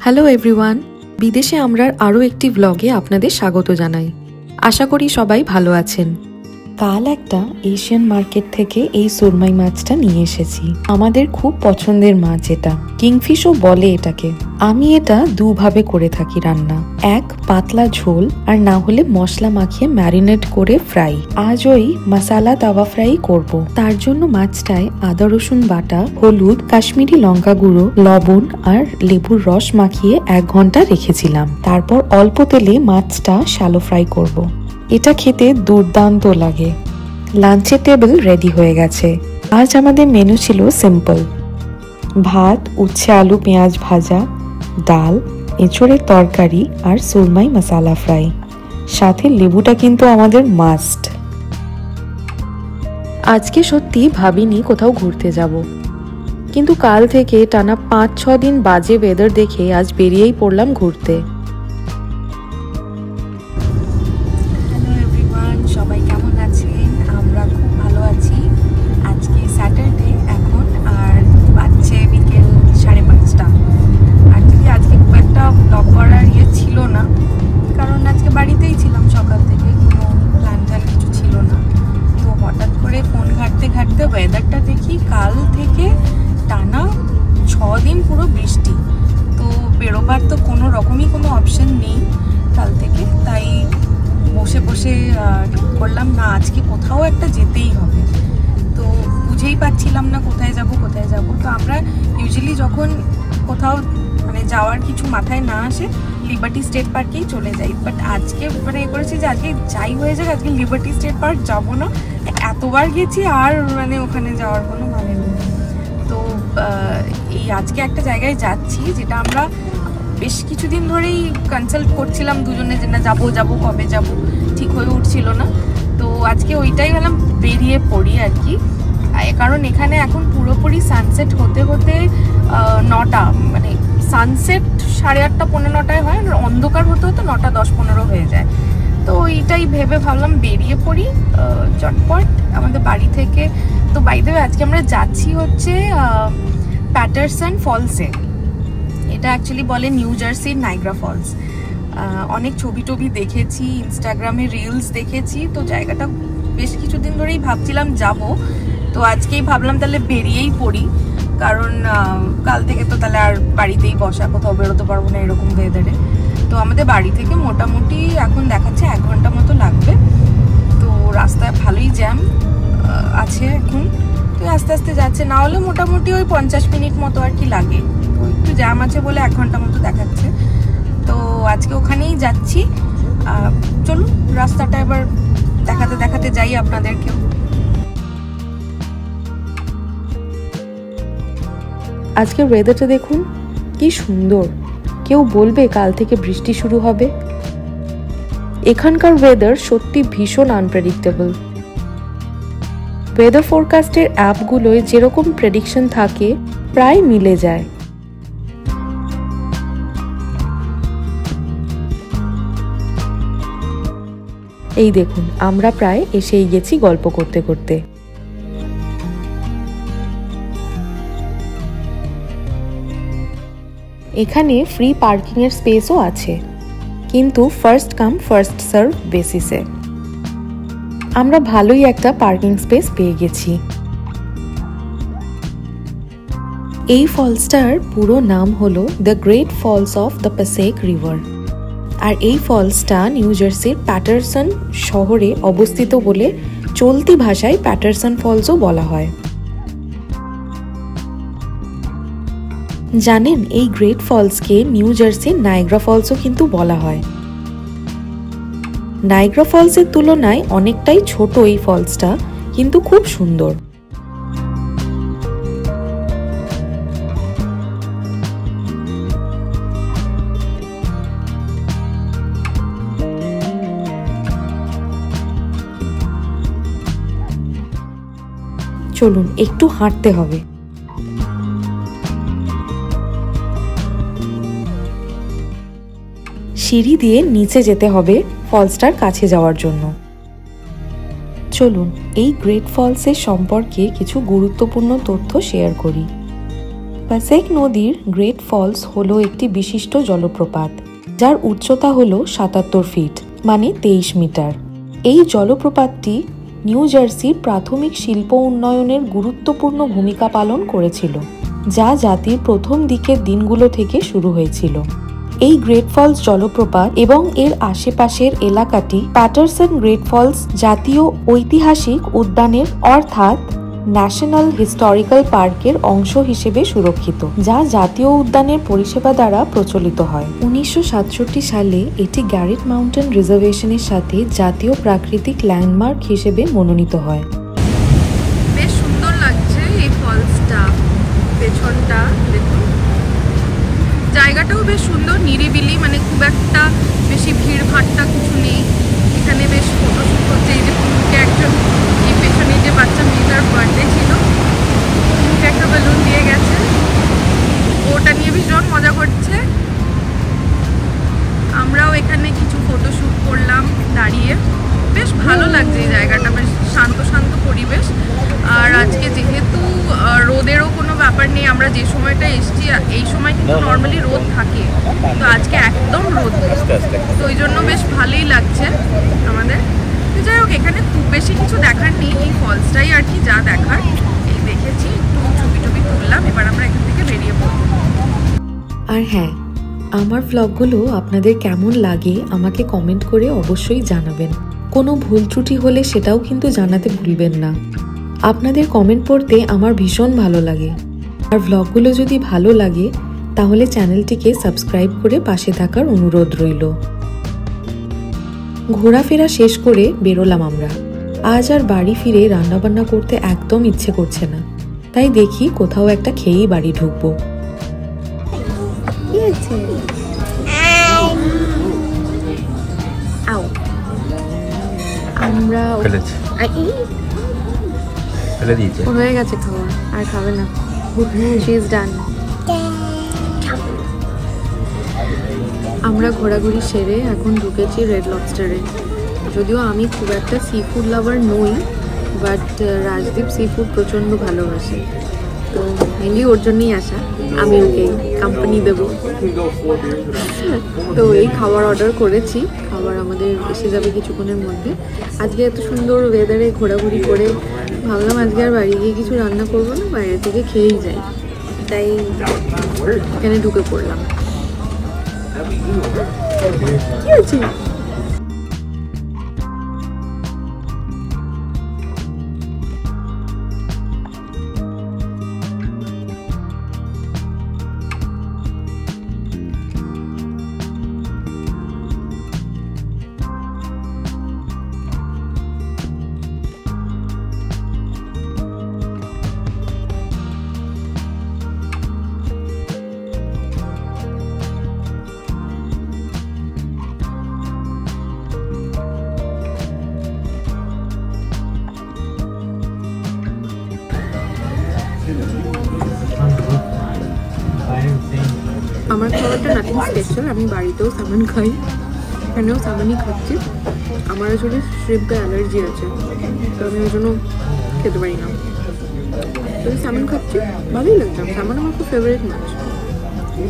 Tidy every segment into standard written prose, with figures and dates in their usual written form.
Hello everyone, বিদেশে আমরার আরও একটি ব্লগে আপনাদের স্বাগত জানাই। আশা করি সবাই ভালো আছেন। কাল একটা এশিয়ান মার্কেট থেকে এই সুরমাই মাছটা নিয়ে এসেছি। আমাদের খুব পছন্দের মাছ এটা, কিংফিশও বলে এটাকে। আমি এটা দুভাবে করে থাকি রান্না, এক পাতলা ঝোল আর না হলে মশলা মাখিয়ে ম্যারিনেট করে ফ্রাই। আজ ওই মশালা তাওয়া ফ্রাই করব। তার জন্য মাছটায় আদা রসুন বাটা, হলুদ, কাশ্মীরি লঙ্কা গুঁড়ো, লবণ আর লেবুর রস মাখিয়ে 1 ঘন্টা রেখেছিলাম। তারপর অল্প তেলে মাছটা শ্যালো ফ্রাই করব। এটা খেতে দুর্দান্ত লাগে। লাঞ্চের টেবিল রেডি হয়ে গেছে। আজ আমাদের মেনু ছিল সিম্পল, ভাত, উচ্ছে আলু পেঁয়াজ ভাজা, ডাল, এঁচড়ের তরকারি আর সুরমাই মশালা ফ্রাই। সাথে লেবুটা কিন্তু আমাদের মাস্ট। আজকে সত্যি ভাবিনি কোথাও ঘুরতে যাব, কিন্তু কাল থেকে টানা 5-6 দিন বাজে ওয়েদার দেখে আজ বেরিয়েই পড়লাম ঘুরতে। সবাই কেমন আছেন? আমরা খুব ভালো আছি। আজকে স্যাটারডে এখন, আর বাজছে বিকেল 5:30। অ্যাকচুয়ালি আজকে খুব একটা ব্লগ করার ছিল না, কারণ আজকে বাড়িতেই ছিলাম সকাল থেকে, কোনো প্ল্যান কিছু ছিল না। তো হঠাৎ করে ফোন ঘাঁটতে ঘাঁটতে ওয়েদারটা দেখি কাল থেকে টানা 6 দিন পুরো বৃষ্টি। তো বেরোবার তো কোনো রকমই কোনো অপশন নেই কাল থেকে, তাই বসে বসে ঠিক করলাম না আজকে কোথাও একটা যেতেই হবে। তো বুঝেই পাচ্ছিলাম না কোথায় যাব। তো আমরা ইউজুয়ালি যখন কোথাও মানে যাওয়ার কিছু মাথায় না আসে লিবার্টি স্টেট পার্কেই চলে যাই, বাট আজকে মানে করেছি যে আজকে যাই হয়ে যাক, আজকে লিবার্টি স্টেট পার্ক যাবো না। এতবার গেছি আর মানে ওখানে যাওয়ার কোনো মানে নেই। তো এই আজকে একটা জায়গায় যাচ্ছি যেটা আমরা বেশ কিছুদিন ধরেই কনসাল্ট করছিলাম দুজনে, যে না যাবো কবে যাব, ঠিক হয়ে উঠছিল না। তো আজকে ওইটাই হলাম বেরিয়ে পড়ি আর কি। কারণ এখানে এখন পুরোপুরি সানসেট হতে হতে 9টা, মানে সানসেট 8:30 পৌনে 9টায় হয়, আর অন্ধকার হতে হতে 9টা 10-15 হয়ে যায়। তো এইটাই ভেবে ভাবলাম বেরিয়ে পড়ি চটপট আমাদের বাড়ি থেকে। তো বাই দ্য ওয়ে আজকে আমরা যাচ্ছি হচ্ছে প্যাটারসন ফলসে। এটা অ্যাকচুয়ালি বলে নিউ জার্সির নাইগ্রা ফলস। অনেক ছবি টবি দেখেছি, ইনস্টাগ্রামে রিলস দেখেছি, তো জায়গাটা বেশ কিছুদিন ধরেই ভাবছিলাম যাব। তো আজকেই ভাবলাম তাহলে বেরিয়েই পড়ি, কারণ কাল থেকে তো তাহলে আর বাড়িতেই বসা, কোথাও বেরোতে পারবো না এরকম ওয়েদারে। তো আমাদের বাড়ি থেকে মোটামুটি এখন দেখাচ্ছে 1 ঘন্টা মতো লাগবে। তো রাস্তায় ভালোই জ্যাম আছে এখন, তো আস্তে আস্তে যাচ্ছে, না হলে মোটামুটি ওই 50 মিনিট মতো আর কি লাগে। তো একটু জ্যাম আছে বলে 1 ঘন্টা মতো দেখাচ্ছে। তো আজকে ওখানেই যাচ্ছি। চলুন রাস্তাটা এবার দেখাতে দেখাতে যাই আপনাদেরকেও। আজকের ওয়েদারটা দেখুন কি সুন্দর। কেউ বলবে কাল থেকে বৃষ্টি শুরু হবে? এখানকার ওয়েদার সত্যি ভীষণ আনপ্রেডিক্টেবল। ওয়েদার ফোরকাস্টের অ্যাপগুলোয় যেরকম প্রেডিকশন থাকে প্রায় মিলে যায়। এই দেখুন আমরা প্রায় এসেই গেছি গল্প করতে করতে। এখানে ফ্রি পার্কিং এর স্পেসও আছে, কিন্তু ফার্স্ট কাম ফার্স্ট সার্ভ বেসিসে। আমরা ভালোই একটা পার্কিং স্পেস পেয়ে গেছি। এই ফলসটার পুরো নাম হলো the great falls of the Passaic river, আর এই ফলসটা নিউ জার্সির প্যাটারসন শহরে অবস্থিত বলে চলতি ভাষায় প্যাটারসন ফলসও বলা হয়। জানেন এই গ্রেট ফলসকে নিউ জার্সির নায়াগ্রা ফলসও কিন্তু বলা হয়। নায়াগ্রা ফলসের তুলনায় অনেকটাই ছোট এই ফলসটা, কিন্তু খুব সুন্দর। চলুন একটু হাঁটতে হবে। সিঁড়ি দিয়ে নিচে যেতে হবে ফলসটার কাছে যাওয়ার জন্য। চলুন এই গ্রেট ফলসের সম্পর্কে কিছু গুরুত্বপূর্ণ তথ্য শেয়ার করি। পাসেক নদীর গ্রেট ফলস হলো একটি বিশিষ্ট জলপ্রপাত, যার উচ্চতা হলো ৭৭ ফিট মানে ২৩ মিটার। এই জলপ্রপাতটি নিউ জার্সির প্রাথমিক শিল্প উন্নয়নের গুরুত্বপূর্ণ ভূমিকা পালন করেছিল, যা জাতির প্রথম দিকের দিনগুলো থেকে শুরু হয়েছিল। এই গ্রেট ফলস জলপ্রপাত এবং এর আশেপাশের এলাকাটি প্যাটারসন গ্রেট ফলস জাতীয় ঐতিহাসিক উদ্যানের অর্থাৎ ন্যাশনাল হিস্টোরিক্যাল পার্কের অংশ হিসেবে সুরক্ষিত, যা জাতীয় উদ্যানের পরিষেবা দ্বারা প্রচলিত হয়। ১৯৬৭ সালে এটি গ্যারেট মাউন্টেন রিজার্ভেশনের সাথে জাতীয় প্রাকৃতিক ল্যান্ডমার্ক হিসেবে মনোনীত হয়। বেশ সুন্দর লাগছে এই ফলসটা, পেছনটা দেখুন, জায়গাটাও বেশ সুন্দর, নিরিবিলি, মানে খুব একটা বেশি ভিড় ভাট্টা কিছু নেই। এখানে বেশ ফটোশুট হচ্ছে। এই যে পুরুকে একজন, এই পেছনে যে বাচ্চা মেয়েটার বার্থডে ছিল, পুরুকে একটা বেলুন দিয়ে গেছে, ওটা নিয়ে ভীষণ মজা করছে। আমরাও এখানে কিছু ফটোশুট করলাম দাঁড়িয়ে। বেশ ভালো লাগছে এই জায়গাটা, বেশ শান্ত শান্ত পরিবেশ। আর আজকে যেহেতু রোদেরও কোনো ব্যাপার নেই, আমরা যে সময়টা এসছি এই সময় কিন্তু নর্মালি রোদ থাকে, তো আজকে একদম রোদ নেই, তো ওই জন্য বেশ ভালোই লাগছে আমাদের। তো যাই হোক, এখানে খুব বেশি কিছু দেখার নেই, এই ফলসটাই আর কি যা দেখার। এই দেখেছি, একটু ছবি টবি তুললাম, এবার আমরা এখান থেকে বেরিয়ে পড়ব। আর হ্যাঁ, আমার ভ্লগগুলো আপনাদের কেমন লাগে আমাকে কমেন্ট করে অবশ্যই জানাবেন। কোনো ভুল ত্রুটি হলে সেটাও কিন্তু জানাতে ভুলবেন না। আপনাদের কমেন্ট পড়তে আমার ভীষণ ভালো লাগে। আর ভ্লগগুলো যদি ভালো লাগে তাহলে চ্যানেলটিকে সাবস্ক্রাইব করে পাশে থাকার অনুরোধ রইল। ঘোরাফেরা শেষ করে বেরোলাম আমরা। আজ আর বাড়ি ফিরে রান্নাবান্না করতে একদম ইচ্ছে করছে না, তাই দেখি কোথাও একটা খেয়েই বাড়ি ঢুকবো। আমরা হয়ে গেছে খাওয়া, আর খাবে না। আমরা ঘোরাঘুরি সেরে এখন ঢুকেছি রেড লবস্টারে। যদিও আমি খুব একটা সি ফুড লাভার নই, বাট রাজদীপ সি ফুড প্রচণ্ড ভালোবাসে, তো মেনলি ওর জন্যই আসা। আমি ওকে কোম্পানি দেবো, তো এই খাবার অর্ডার করেছি। খাবার আমাদের এসে যাবে কিছুক্ষণের মধ্যে। আজকে এত সুন্দর ওয়েদারে ঘোরাঘুরি করে ভাবলাম আজকে আর বাড়ি গিয়ে কিছু রান্না করবো না, বাইরে থেকে খেয়েই যাই, তাই এখানে ঢুকে পড়লাম। কি আছে? আমার খাবারটা নাথিং স্পেশাল, আমি বাড়িতেও সামান খাই, এখানেও সামানই খাচ্ছি। আমার আসলে শ্রিম্পে অ্যালার্জি আছে, তো আমি ওই জন্য খেতে পারি না, তো সামান খাচ্ছি। ভালোই লাগছে, সামান আমার খুব ফেভারিট মাছ,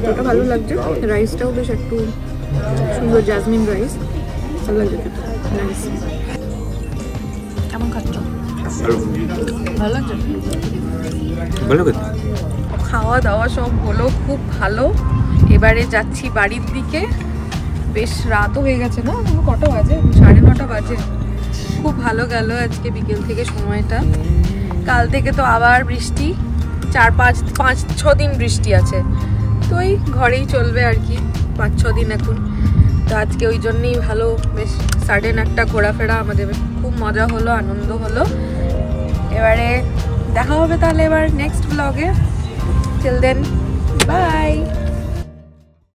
ওটা ভালো লাগছে। রাইসটাও বেশ একটু সুন্দর, জাসমিন রাইস, ভালো লাগছে খেতে। নাইস। কেমন খাচ্ছ? ভালো লাগছে? খাওয়া দাওয়া সব হলো, খুব ভালো। এবারে যাচ্ছি বাড়ির দিকে। বেশ রাতও হয়ে গেছে না, কটা বাজে? 9:30 বাজে। খুব ভালো গেল আজকে বিকেল থেকে সময়টা। কাল থেকে তো আবার বৃষ্টি, 4-5-6 দিন বৃষ্টি আছে, তো এই ঘরেই চলবে আর কি 5-6 দিন এখন। তো আজকে ওই জন্যই ভালো, বেশ সাডেন একটা ঘোরাফেরা, আমাদের খুব মজা হলো, আনন্দ হলো। এবারে দেখা হবে তাহলে এবার নেক্সট ব্লগে। Till then, by.